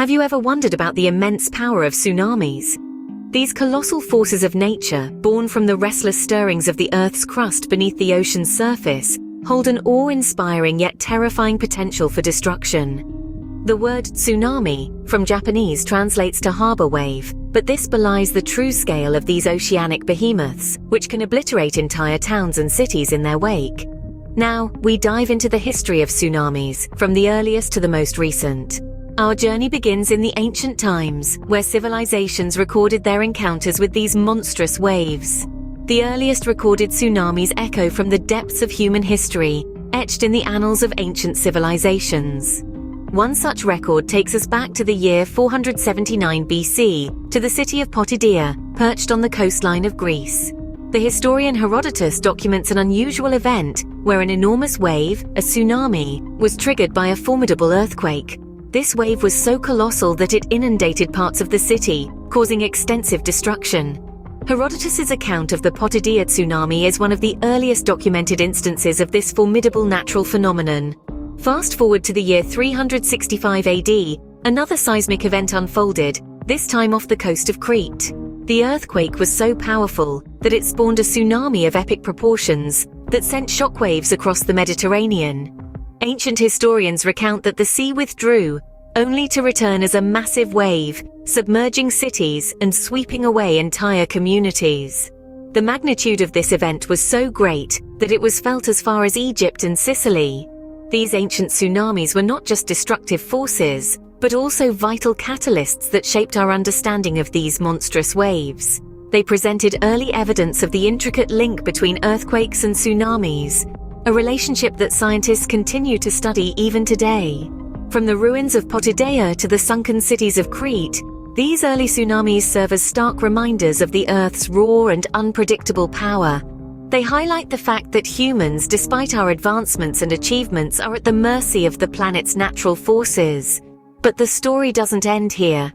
Have you ever wondered about the immense power of tsunamis? These colossal forces of nature, born from the restless stirrings of the Earth's crust beneath the ocean's surface, hold an awe-inspiring yet terrifying potential for destruction. The word tsunami, from Japanese, translates to harbor wave, but this belies the true scale of these oceanic behemoths, which can obliterate entire towns and cities in their wake. Now, we dive into the history of tsunamis, from the earliest to the most recent. Our journey begins in the ancient times, where civilizations recorded their encounters with these monstrous waves. The earliest recorded tsunamis echo from the depths of human history, etched in the annals of ancient civilizations. One such record takes us back to the year 479 BC, to the city of Potidaea, perched on the coastline of Greece. The historian Herodotus documents an unusual event where an enormous wave, a tsunami, was triggered by a formidable earthquake. This wave was so colossal that it inundated parts of the city, causing extensive destruction. Herodotus's account of the Potidaea tsunami is one of the earliest documented instances of this formidable natural phenomenon. Fast forward to the year 365 AD, another seismic event unfolded, this time off the coast of Crete. The earthquake was so powerful that it spawned a tsunami of epic proportions that sent shockwaves across the Mediterranean. Ancient historians recount that the sea withdrew, only to return as a massive wave, submerging cities and sweeping away entire communities. The magnitude of this event was so great that it was felt as far as Egypt and Sicily. These ancient tsunamis were not just destructive forces, but also vital catalysts that shaped our understanding of these monstrous waves. They presented early evidence of the intricate link between earthquakes and tsunamis, a relationship that scientists continue to study even today. From the ruins of Potidaea to the sunken cities of Crete, these early tsunamis serve as stark reminders of the Earth's raw and unpredictable power. They highlight the fact that humans, despite our advancements and achievements, are at the mercy of the planet's natural forces. But the story doesn't end here.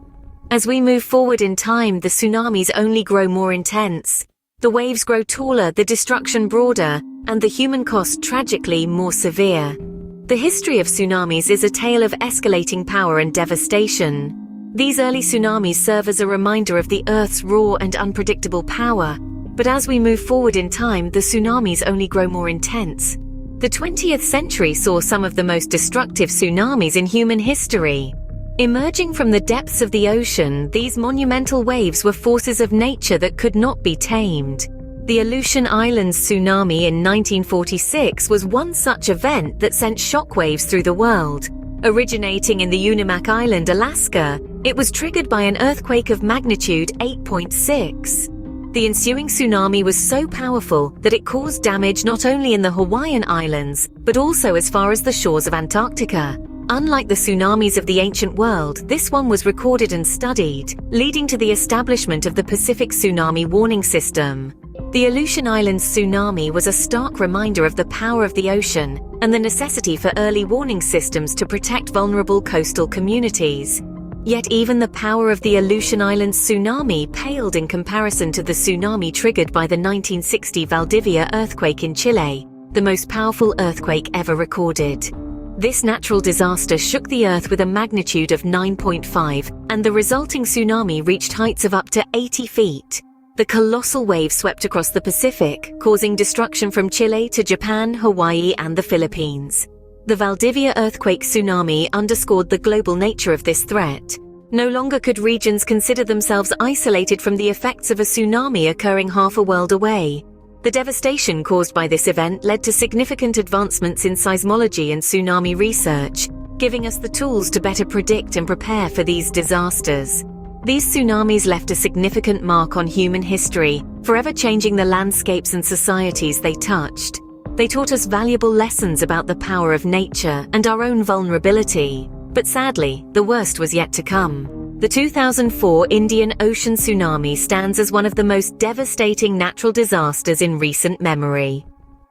As we move forward in time, the tsunamis only grow more intense. The waves grow taller, the destruction broader, and the human cost tragically more severe. The history of tsunamis is a tale of escalating power and devastation. These early tsunamis serve as a reminder of the Earth's raw and unpredictable power. But as we move forward in time, the tsunamis only grow more intense. The 20th century saw some of the most destructive tsunamis in human history. Emerging from the depths of the ocean, these monumental waves were forces of nature that could not be tamed. The Aleutian Islands tsunami in 1946 was one such event that sent shockwaves through the world. Originating in the Unimak Island, Alaska, it was triggered by an earthquake of magnitude 8.6. The ensuing tsunami was so powerful that it caused damage not only in the Hawaiian Islands, but also as far as the shores of Antarctica. Unlike the tsunamis of the ancient world, this one was recorded and studied, leading to the establishment of the Pacific Tsunami Warning System. The Aleutian Islands tsunami was a stark reminder of the power of the ocean and the necessity for early warning systems to protect vulnerable coastal communities. Yet even the power of the Aleutian Islands tsunami paled in comparison to the tsunami triggered by the 1960 Valdivia earthquake in Chile, the most powerful earthquake ever recorded. This natural disaster shook the Earth with a magnitude of 9.5, and the resulting tsunami reached heights of up to 80 feet. The colossal wave swept across the Pacific, causing destruction from Chile to Japan, Hawaii, and the Philippines. The Valdivia earthquake tsunami underscored the global nature of this threat. No longer could regions consider themselves isolated from the effects of a tsunami occurring half a world away. The devastation caused by this event led to significant advancements in seismology and tsunami research, giving us the tools to better predict and prepare for these disasters. These tsunamis left a significant mark on human history, forever changing the landscapes and societies they touched. They taught us valuable lessons about the power of nature and our own vulnerability. But sadly, the worst was yet to come. The 2004 Indian Ocean tsunami stands as one of the most devastating natural disasters in recent memory.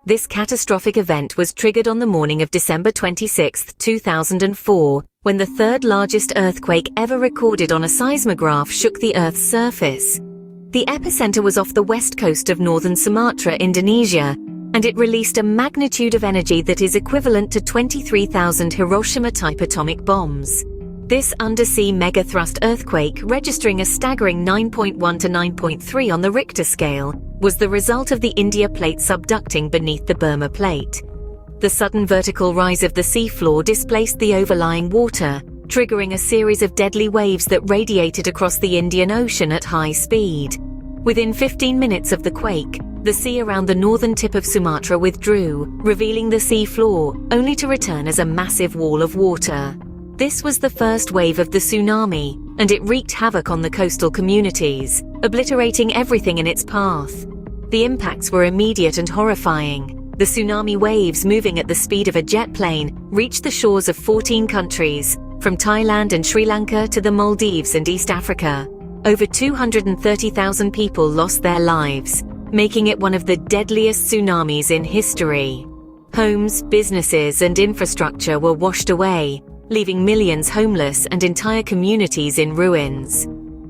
This catastrophic event was triggered on the morning of December 26, 2004, when the third largest earthquake ever recorded on a seismograph shook the Earth's surface. The epicenter was off the west coast of northern Sumatra, Indonesia, and it released a magnitude of energy that is equivalent to 23,000 Hiroshima-type atomic bombs. This undersea megathrust earthquake, registering a staggering 9.1 to 9.3 on the Richter scale, was the result of the India Plate subducting beneath the Burma Plate. The sudden vertical rise of the seafloor displaced the overlying water, triggering a series of deadly waves that radiated across the Indian Ocean at high speed. Within 15 minutes of the quake, the sea around the northern tip of Sumatra withdrew, revealing the sea floor, only to return as a massive wall of water. This was the first wave of the tsunami, and it wreaked havoc on the coastal communities, obliterating everything in its path. The impacts were immediate and horrifying. The tsunami waves, moving at the speed of a jet plane, reached the shores of 14 countries, from Thailand and Sri Lanka to the Maldives and East Africa. Over 230,000 people lost their lives, making it one of the deadliest tsunamis in history. Homes, businesses, and infrastructure were washed away, leaving millions homeless and entire communities in ruins.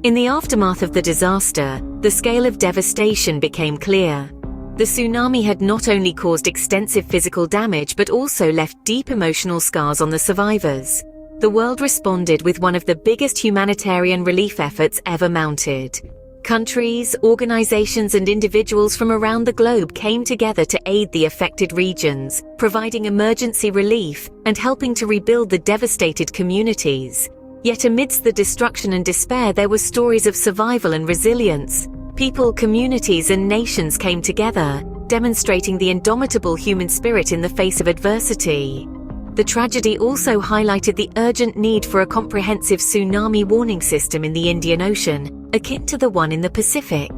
In the aftermath of the disaster, the scale of devastation became clear. The tsunami had not only caused extensive physical damage but also left deep emotional scars on the survivors. The world responded with one of the biggest humanitarian relief efforts ever mounted. Countries, organizations, and individuals from around the globe came together to aid the affected regions, providing emergency relief and helping to rebuild the devastated communities. Yet amidst the destruction and despair, there were stories of survival and resilience. People, communities, and nations came together, demonstrating the indomitable human spirit in the face of adversity. The tragedy also highlighted the urgent need for a comprehensive tsunami warning system in the Indian Ocean, akin to the one in the Pacific.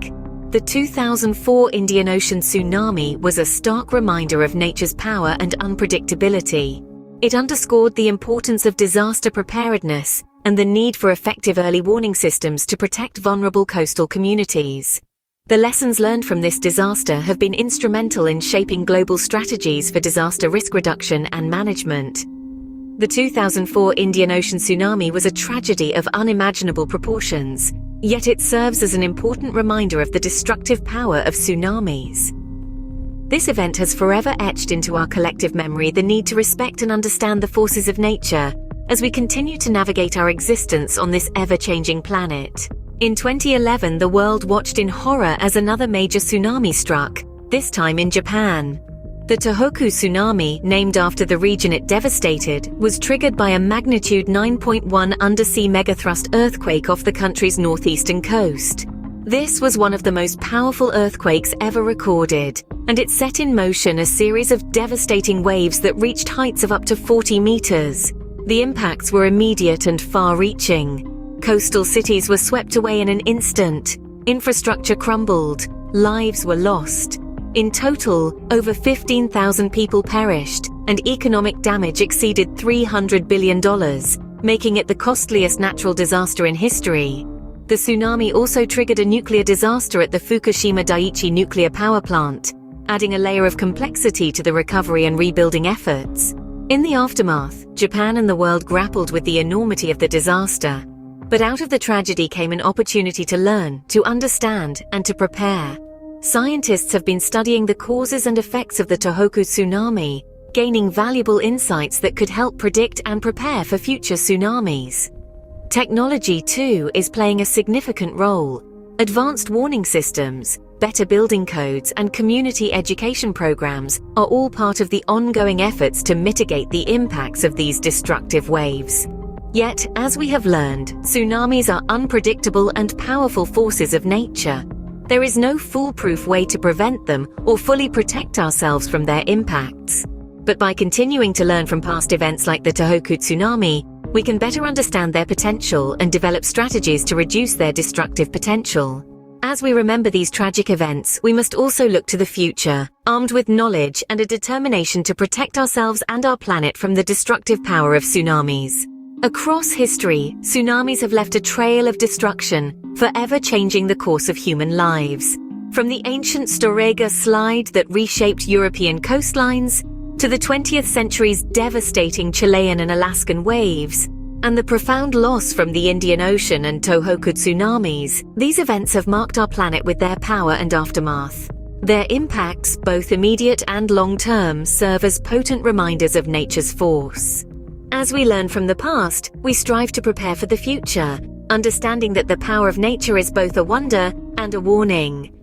The 2004 Indian Ocean tsunami was a stark reminder of nature's power and unpredictability. It underscored the importance of disaster preparedness and the need for effective early warning systems to protect vulnerable coastal communities. The lessons learned from this disaster have been instrumental in shaping global strategies for disaster risk reduction and management. The 2004 Indian Ocean tsunami was a tragedy of unimaginable proportions, yet it serves as an important reminder of the destructive power of tsunamis. This event has forever etched into our collective memory the need to respect and understand the forces of nature as we continue to navigate our existence on this ever-changing planet. In 2011, the world watched in horror as another major tsunami struck, this time in Japan. The Tohoku tsunami, named after the region it devastated, was triggered by a magnitude 9.1 undersea megathrust earthquake off the country's northeastern coast. This was one of the most powerful earthquakes ever recorded, and it set in motion a series of devastating waves that reached heights of up to 40 meters. The impacts were immediate and far-reaching. Coastal cities were swept away in an instant. Infrastructure crumbled. Lives were lost. In total, over 15,000 people perished, and economic damage exceeded $300 billion, making it the costliest natural disaster in history. The tsunami also triggered a nuclear disaster at the Fukushima Daiichi nuclear power plant, adding a layer of complexity to the recovery and rebuilding efforts. In the aftermath, Japan and the world grappled with the enormity of the disaster. But out of the tragedy came an opportunity to learn, to understand, and to prepare. Scientists have been studying the causes and effects of the Tohoku tsunami, gaining valuable insights that could help predict and prepare for future tsunamis. Technology, too, is playing a significant role. Advanced warning systems, better building codes, and community education programs are all part of the ongoing efforts to mitigate the impacts of these destructive waves. Yet, as we have learned, tsunamis are unpredictable and powerful forces of nature. There is no foolproof way to prevent them or fully protect ourselves from their impacts. But by continuing to learn from past events like the Tohoku tsunami, we can better understand their potential and develop strategies to reduce their destructive potential. As we remember these tragic events, we must also look to the future, armed with knowledge and a determination to protect ourselves and our planet from the destructive power of tsunamis. Across history, tsunamis have left a trail of destruction, forever changing the course of human lives. From the ancient Storegga slide that reshaped European coastlines, to the 20th century's devastating Chilean and Alaskan waves, and the profound loss from the Indian Ocean and Tohoku tsunamis, these events have marked our planet with their power and aftermath. Their impacts, both immediate and long-term, serve as potent reminders of nature's force. As we learn from the past, we strive to prepare for the future, understanding that the power of nature is both a wonder and a warning.